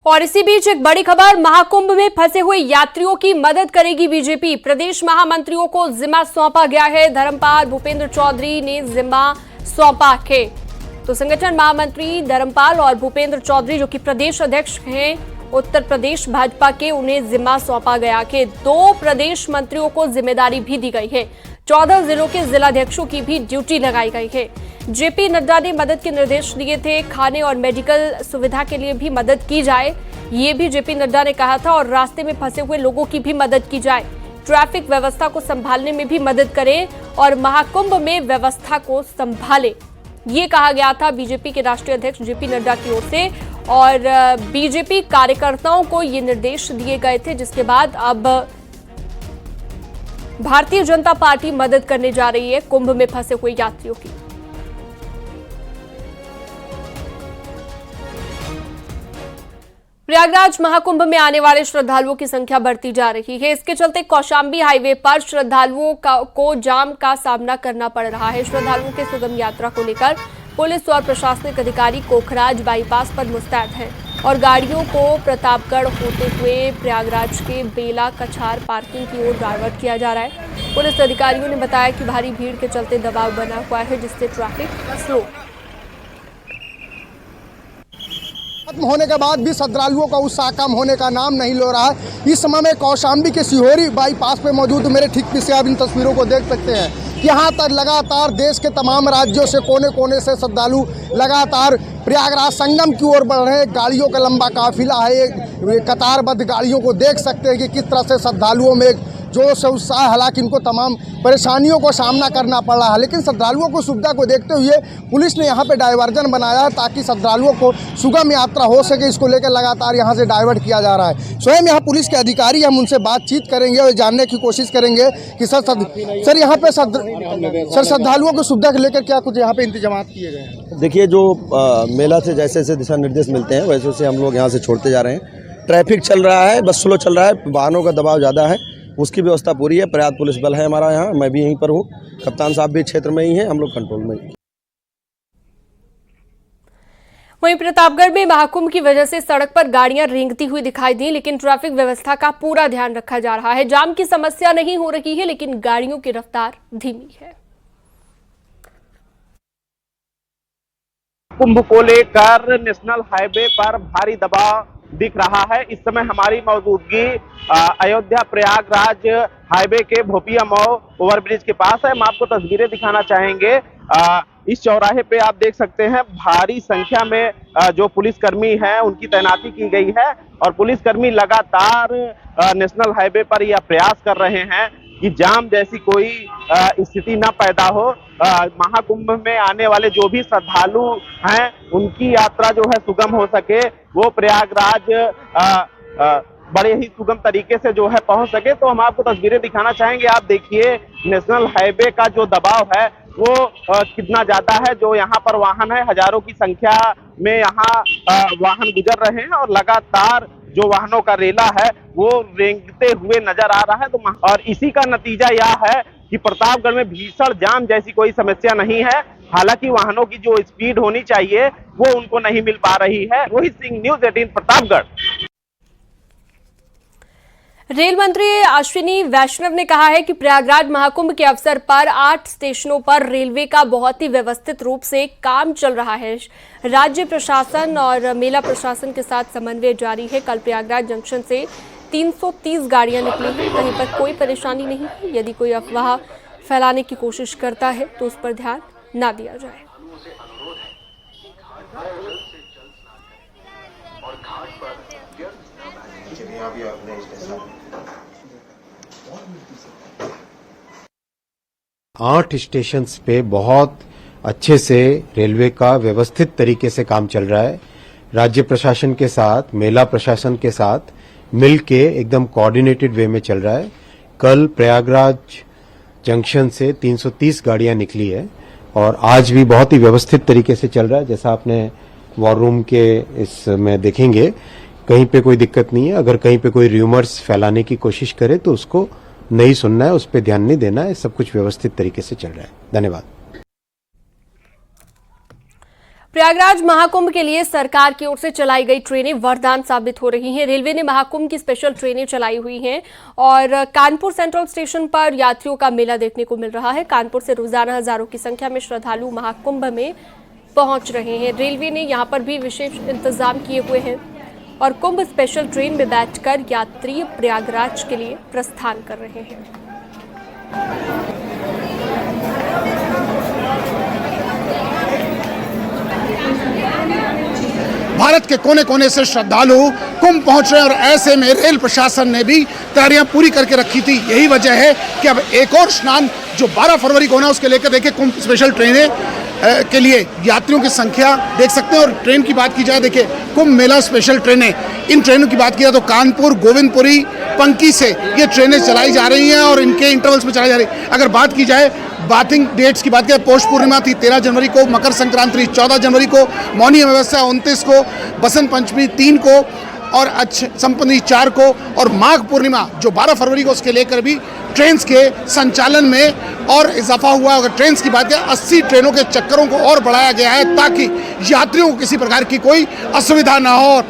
और इसी बीच एक बड़ी खबर, महाकुंभ में फंसे हुए यात्रियों की मदद करेगी बीजेपी। प्रदेश महामंत्रियों को जिम्मा सौंपा गया है। धर्मपाल भूपेंद्र चौधरी ने जिम्मा सौंपा है। तो संगठन महामंत्री धर्मपाल और भूपेंद्र चौधरी, जो कि प्रदेश अध्यक्ष हैं उत्तर प्रदेश भाजपा के, उन्हें जिम्मा सौंपा गया है। 2 प्रदेश मंत्रियों को जिम्मेदारी भी दी गई है। 14 जिलों के जिलाध्यक्षों की भी ड्यूटी लगाई गई है। जेपी नड्डा ने मदद के निर्देश दिए थे। खाने और मेडिकल सुविधा के लिए भी मदद की जाए, ये भी जेपी नड्डा ने कहा था। और रास्ते में फंसे हुए लोगों की भी मदद की जाए। ट्रैफिक व्यवस्था को संभालने में भी मदद करें और महाकुंभ में व्यवस्था को संभालें, ये कहा गया था बीजेपी के राष्ट्रीय अध्यक्ष जेपी नड्डा की ओर से। और बीजेपी कार्यकर्ताओं को ये निर्देश दिए गए थे, जिसके बाद अब भारतीय जनता पार्टी मदद करने जा रही है कुंभ में फंसे हुए यात्रियों की। प्रयागराज महाकुंभ में आने वाले श्रद्धालुओं की संख्या बढ़ती जा रही है। इसके चलते कौशाम्बी हाईवे पर श्रद्धालुओं को जाम का सामना करना पड़ रहा है। श्रद्धालुओं के सुगम यात्रा को लेकर पुलिस और प्रशासनिक अधिकारी कोखराज बाईपास पर मुस्तैद हैं और गाड़ियों को प्रतापगढ़ होते हुए प्रयागराज के बेला कछार पार्किंग की ओर डाइवर्ट किया जा रहा है। पुलिस अधिकारियों ने बताया कि भारी भीड़ के चलते दबाव बना हुआ है, जिससे ट्रैफिक स्लो खत्म होने के बाद भी श्रद्धालुओं का उत्साह कम होने का नाम नहीं ले रहा है। इस समय में कौशाम्बी के सिहोरी बाईपास पे मौजूद, मेरे ठीक पीछे आप इन तस्वीरों को देख सकते हैं। यहाँ तक लगातार देश के तमाम राज्यों से कोने कोने से श्रद्धालु लगातार प्रयागराज संगम की ओर बढ़ रहे हैं। गाड़ियों का लंबा काफिला है। कतारबद्ध गाड़ियों को देख सकते हैं कि किस तरह से श्रद्धालुओं में जोश उत्साह। हालांकि इनको तमाम परेशानियों को सामना करना पड़ रहा है, लेकिन श्रद्धालुओं को सुविधा को देखते हुए पुलिस ने यहाँ पे डायवर्जन बनाया है ताकि श्रद्धालुओं को सुगम यात्रा हो सके। इसको लेकर लगातार यहाँ से डाइवर्ट किया जा रहा है। स्वयं यहाँ पुलिस के अधिकारी, हम उनसे बातचीत करेंगे और जानने की कोशिश करेंगे कि सर यहाँ पे श्रद्धालुओं की सुविधा को लेकर क्या कुछ यहाँ पे इंतजाम किए गए हैं? देखिए, जो मेला से जैसे जैसे दिशा निर्देश मिलते हैं वैसे वैसे हम लोग यहाँ से छोड़ते जा रहे हैं। ट्रैफिक चल रहा है, बस स्लो चल रहा है, वाहनों का दबाव ज़्यादा है, उसकी व्यवस्था पूरी है। पर्याप्त पुलिस बल है हमारा यहाँ, मैं भी यहीं पर हूँ, कप्तान साहब भी क्षेत्र में ही हैं, हम लोग कंट्रोल में ही। वहीं प्रतापगढ़ में महाकुंभ की वजह से सड़क पर गाड़ियां रेंगती हुई दिखाई दी, लेकिन ट्रैफिक व्यवस्था का पूरा ध्यान रखा जा रहा है। जाम की समस्या नहीं हो रही है, लेकिन गाड़ियों की रफ्तार धीमी है। कुंभ को लेकर नेशनल हाईवे पर भारी दबाव दिख रहा है। इस समय हमारी मौजूदगी अयोध्या प्रयागराज हाईवे के भोपिया मऊ ओवरब्रिज के पास है। हम आपको तस्वीरें दिखाना चाहेंगे। इस चौराहे पे आप देख सकते हैं भारी संख्या में जो पुलिसकर्मी हैं उनकी तैनाती की गई है और पुलिसकर्मी लगातार नेशनल हाईवे पर यह प्रयास कर रहे हैं कि जाम जैसी कोई स्थिति न पैदा हो। महाकुंभ में आने वाले जो भी श्रद्धालु हैं उनकी यात्रा जो है सुगम हो सके, वो प्रयागराज बड़े ही सुगम तरीके से जो है पहुंच सके। तो हम आपको तस्वीरें दिखाना चाहेंगे। आप देखिए नेशनल हाईवे का जो दबाव है वो कितना ज्यादा है। जो यहाँ पर वाहन है, हजारों की संख्या में यहाँ वाहन गुजर रहे हैं और लगातार जो वाहनों का रेला है वो रेंगते हुए नजर आ रहा है। तो और इसी का नतीजा यह है कि प्रतापगढ़ में भीषण जाम जैसी कोई समस्या नहीं है। हालांकि वाहनों की जो स्पीड होनी चाहिए वो उनको नहीं मिल पा रही है। रोहित सिंह, न्यूज़ 18 प्रतापगढ़। रेल मंत्री अश्विनी वैष्णव ने कहा है कि प्रयागराज महाकुंभ के अवसर पर 8 स्टेशनों पर रेलवे का बहुत ही व्यवस्थित रूप से काम चल रहा है। राज्य प्रशासन और मेला प्रशासन के साथ समन्वय जारी है। कल प्रयागराज जंक्शन से 330 गाड़ियां निकली हैं, कहीं पर कोई परेशानी नहीं है। यदि कोई अफवाह फैलाने की कोशिश करता है तो उस पर ध्यान ना दिया जाए। 8 स्टेशन पे बहुत अच्छे से रेलवे का व्यवस्थित तरीके से काम चल रहा है। राज्य प्रशासन के साथ, मेला प्रशासन के साथ मिलके एकदम कोऑर्डिनेटेड वे में चल रहा है। कल प्रयागराज जंक्शन से 330 गाड़ियां निकली है और आज भी बहुत ही व्यवस्थित तरीके से चल रहा है। जैसा आपने वॉर रूम के इसमें देखेंगे, कहीं पे कोई दिक्कत नहीं है। अगर कहीं पे कोई र्यूमर्स फैलाने की कोशिश करे तो उसको नहीं सुनना है, उस पर ध्यान नहीं देना है। सब कुछ व्यवस्थित तरीके से चल रहा है। धन्यवाद। प्रयागराज महाकुंभ के लिए सरकार की ओर से चलाई गई ट्रेनें वरदान साबित हो रही हैं। रेलवे ने महाकुंभ की स्पेशल ट्रेनें चलाई हुई हैं और कानपुर सेंट्रल स्टेशन पर यात्रियों का मेला देखने को मिल रहा है। कानपुर से रोजाना हजारों की संख्या में श्रद्धालु महाकुंभ में पहुंच रहे हैं। रेलवे ने यहां पर भी विशेष इंतजाम किए हुए हैं और कुंभ स्पेशल ट्रेन में बैठकर यात्री प्रयागराज के लिए प्रस्थान कर रहे हैं। भारत के कोने कोने से श्रद्धालु कुंभ पहुंच रहे हैं और ऐसे में रेल प्रशासन ने भी तैयारियां पूरी करके रखी थी। यही वजह है कि अब एक और स्नान जो 12 फरवरी को होना उसके लेकर देखिए कुंभ स्पेशल ट्रेनें के लिए यात्रियों की संख्या देख सकते हैं। और ट्रेन की बात की जाए, देखिए कुंभ मेला स्पेशल ट्रेनें, इन ट्रेनों की बात की जाए तो कानपुर, गोविंदपुरी, पंकी से ये ट्रेनें चलाई जा रही हैं और इनके इंटरवल्स में चलाई जा रही है। अगर बात की जाए बाथिंग डेट्स की बात करें, पौष पूर्णिमा थी 13 जनवरी को, मकर संक्रांति 14 जनवरी को, मौनी अमावस्या 29 को, बसंत पंचमी 3 को और अच्छ संपन्नी 4 को और माघ पूर्णिमा जो 12 फरवरी को, उसके लेकर भी ट्रेन्स के संचालन में और इजाफा हुआ। अगर ट्रेन्स की बात करें 80 ट्रेनों के चक्करों को और बढ़ाया गया है ताकि यात्रियों को किसी प्रकार की कोई असुविधा ना हो।